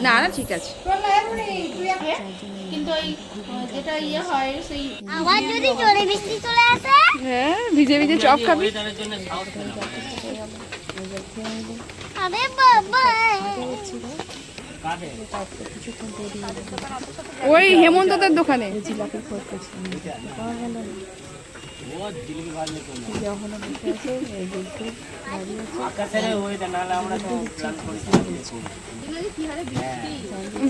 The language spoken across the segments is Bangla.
না না ঠিক আছে, কিন্তু ওই যেটা ইয়ে হয় সেই আবার যদি জোরে বৃষ্টি চলে আসে, হ্যাঁ ভিজে ভিজে চপ খাবি। আরে বাবা ওই হেমন্তদের দোকানে জিলাপি করতেছি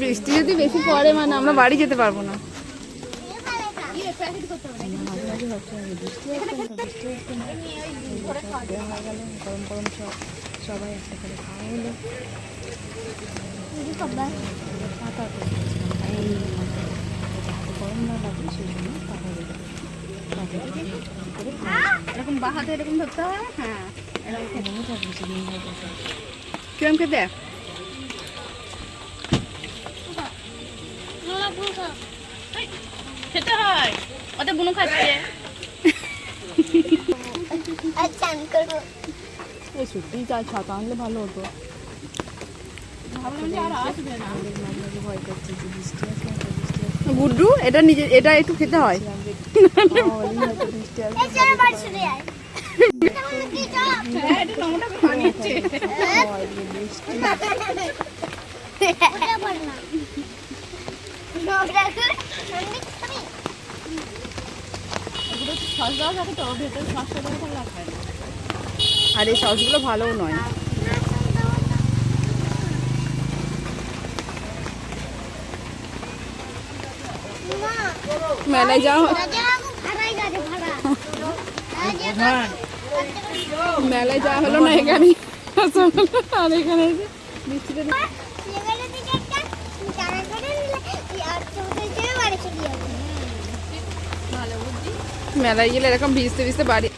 বৃষ্টি যদি বেশি পড়ে মানে আমরা বাড়ি যেতে পারবো না। গরম গরম চপ সবাই একটা করে খাওয়া হলো। পাতা গরম না লাগবে সেই জন্য পাতা এরকম বাহাতে এরকম ধরতে হয়। হ্যাঁ কিরম খেতে? খেতে হয়, ওদের বুনু খাচ্ছে। সত্যিই চা ছাতা আনলে ভালো হতো। ভাবলাম যে আর আসবে না। ভয় করছে যে বৃষ্টি আসবে গুড্ডু এটা নিজে এটা একটু খেতে হয়। বৃষ্টি আসবে হ্যাঁ এটা টমেটো বানিয়েছে। সস দেওয়া থাকে তো ভেতরে সসটা দেওয়া থাকলে আর খায় না। আর এই সসগুলো ভালোও নয়। মেলায় যাওয়া মেলায় যাওয়া হলো না, এখানে আর এখানে বৃষ্টিতে মেলায় গেলে এরকম ভিজতে ভিজতে বাড়ি।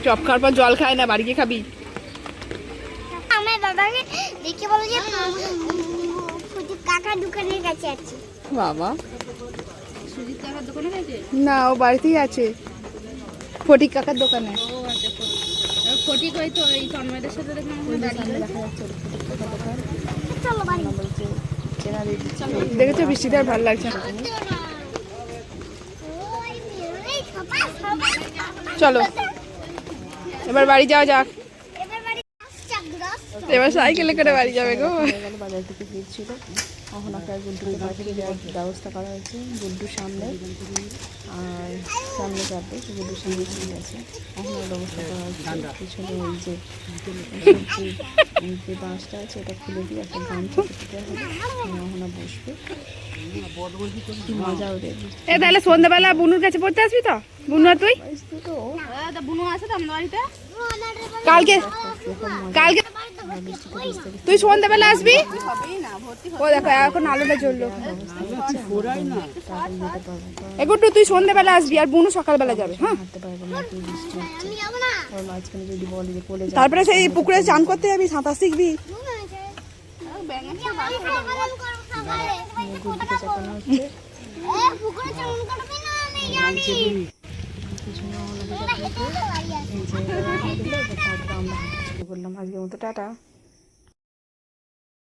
চপ খাওয়ার পর জল খায় না, বাড়ি গিয়ে খাবি। আমার বাবাকে দেখে বলো যে কাকার দোকানের কাছে আছে। বাবা সুজিত কাকার দোকানে গেছে? না, ও বাড়িতেই আছে, ফটিক কাকার দোকানে। ও আচ্ছা, ফটিক ওই তো এই তন্ময়দের সাথে দেখলাম দাঁড়িয়ে চলো বাড়ি। দেখেছো বৃষ্টিতে আর ভালো লাগছে না। চলো এবার বাড়ি যাওয়া যাক। এবার সাইকেলে করে বাড়ি যাবে গো। বাজার থেকে ফিরছিল, এখন একটা গুড্ডুকে বাড়িতে যাওয়ার ব্যবস্থা করা হয়েছে। গুড্ডুর সামনে আর সামনে যাবে, গুড্ডুর সামনে চলে আছে। এখন ওর ব্যবস্থা করা হচ্ছে। পিছনে ওই যে যে বাঁশটা আছে ওটা খুলে দিয়ে একটা গামছা দিতে হবে, ওখানে বসবে। কি মজা ওদের। এ তাহলে সন্ধ্যাবেলা বুনুর কাছে পড়তে আসবি তো? বুনু আর তুই তো বুনু আছে তো আমাদের বাড়িতে। কালকে কালকে তুই সন্ধ্যাবেলা আসবি। ও দেখো এখন আলোটা জ্বললো। একটু তুই সন্ধ্যাবেলা আসবি আর বুনু সকালবেলা যাবে। হ্যাঁ মাঝখানে যদি বলে যে পড়ে তারপরে সেই পুকুরে চান করতে যাবি, সাঁতার শিখবি। গুড্ডুকে চাপানো হচ্ছে। তারপরে আমরা শুরু করলাম আজকের মতো। টাটা।